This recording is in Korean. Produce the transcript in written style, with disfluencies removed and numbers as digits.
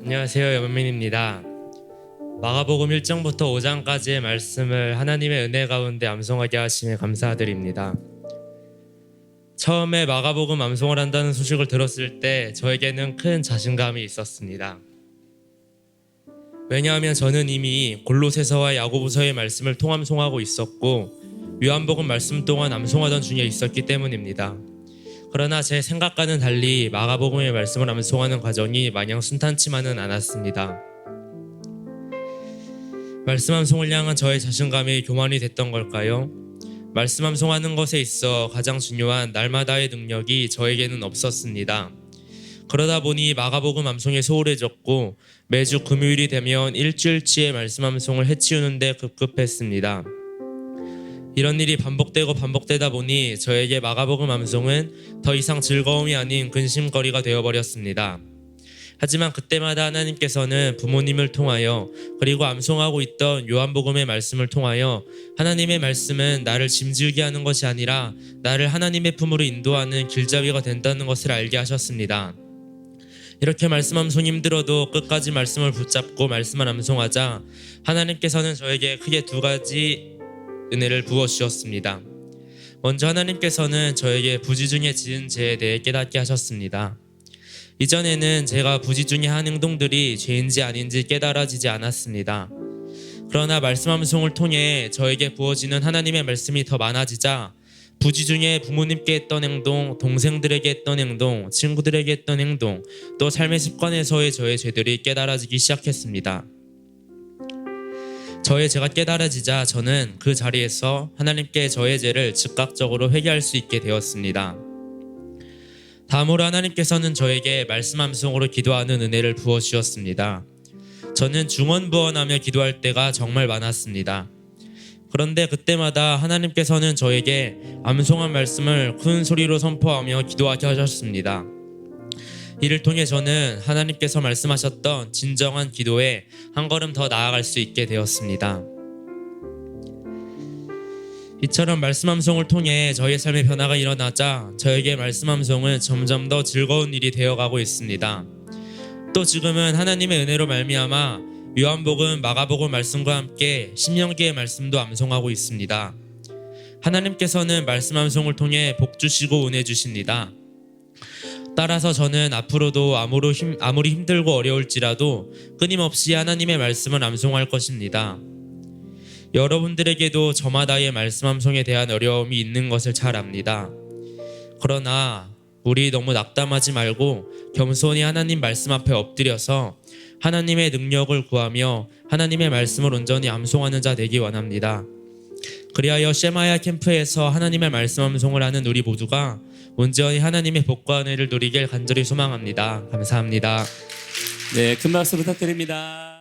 안녕하세요. 연민입니다. 마가복음 1장부터 5장까지의 말씀을 하나님의 은혜 가운데 암송하게 하심에 감사드립니다. 처음에 마가복음 암송을 한다는 소식을 들었을 때 저에게는 큰 자신감이 있었습니다. 왜냐하면 저는 이미 골로새서와 야고보서의 말씀을 통암송하고 있었고 요한복음 말씀 동안 암송하던 중에 있었기 때문입니다. 그러나 제 생각과는 달리 마가복음의 말씀을 암송하는 과정이 마냥 순탄치만은 않았습니다. 말씀 암송을 향한 저의 자신감이 교만이 됐던 걸까요? 말씀 암송하는 것에 있어 가장 중요한 날마다의 능력이 저에게는 없었습니다. 그러다 보니 마가복음 암송에 소홀해졌고 매주 금요일이 되면 일주일치의 말씀 암송을 해치우는 데 급급했습니다. 이런 일이 반복되다 보니 저에게 마가복음 암송은 더 이상 즐거움이 아닌 근심거리가 되어버렸습니다. 하지만 그때마다 하나님께서는 부모님을 통하여 그리고 암송하고 있던 요한복음의 말씀을 통하여 하나님의 말씀은 나를 짐지우게 하는 것이 아니라 나를 하나님의 품으로 인도하는 길잡이가 된다는 것을 알게 하셨습니다. 이렇게 말씀 암송이 힘들어도 끝까지 말씀을 붙잡고 말씀을 암송하자 하나님께서는 저에게 크게 두 가지 은혜를 부어주셨습니다. 먼저 하나님께서는 저에게 부지 중에 지은 죄에 대해 깨닫게 하셨습니다. 이전에는 제가 부지 중에 한 행동들이 죄인지 아닌지 깨달아지지 않았습니다. 그러나 말씀 암송을 통해 저에게 부어지는 하나님의 말씀이 더 많아지자 부지 중에 부모님께 했던 행동, 동생들에게 했던 행동, 친구들에게 했던 행동, 또 삶의 습관에서의 저의 죄들이 깨달아지기 시작했습니다. 저의 죄가 깨달아지자 저는 그 자리에서 하나님께 저의 죄를 즉각적으로 회개할 수 있게 되었습니다. 다음으로 하나님께서는 저에게 말씀 암송으로 기도하는 은혜를 부어주셨습니다. 저는 중언부언하며 기도할 때가 정말 많았습니다. 그런데 그때마다 하나님께서는 저에게 암송한 말씀을 큰 소리로 선포하며 기도하게 하셨습니다. 이를 통해 저는 하나님께서 말씀하셨던 진정한 기도에 한 걸음 더 나아갈 수 있게 되었습니다. 이처럼 말씀 암송을 통해 저의 삶의 변화가 일어나자 저에게 말씀 암송은 점점 더 즐거운 일이 되어가고 있습니다. 또 지금은 하나님의 은혜로 말미암아 요한복음, 마가복음 말씀과 함께 신명기의 말씀도 암송하고 있습니다. 하나님께서는 말씀 암송을 통해 복 주시고 은혜 주십니다. 따라서 저는 앞으로도 아무리 힘들고 어려울지라도 끊임없이 하나님의 말씀을 암송할 것입니다. 여러분들에게도 저마다의 말씀 암송에 대한 어려움이 있는 것을 잘 압니다. 그러나 우리 너무 낙담하지 말고 겸손히 하나님 말씀 앞에 엎드려서 하나님의 능력을 구하며 하나님의 말씀을 온전히 암송하는 자 되기 원합니다. 그리하여 셰마야 캠프에서 하나님의 말씀 암송을 하는 우리 모두가 온전히 하나님의 복과 은혜를 누리길 간절히 소망합니다. 감사합니다. 네, 큰 박수 부탁드립니다.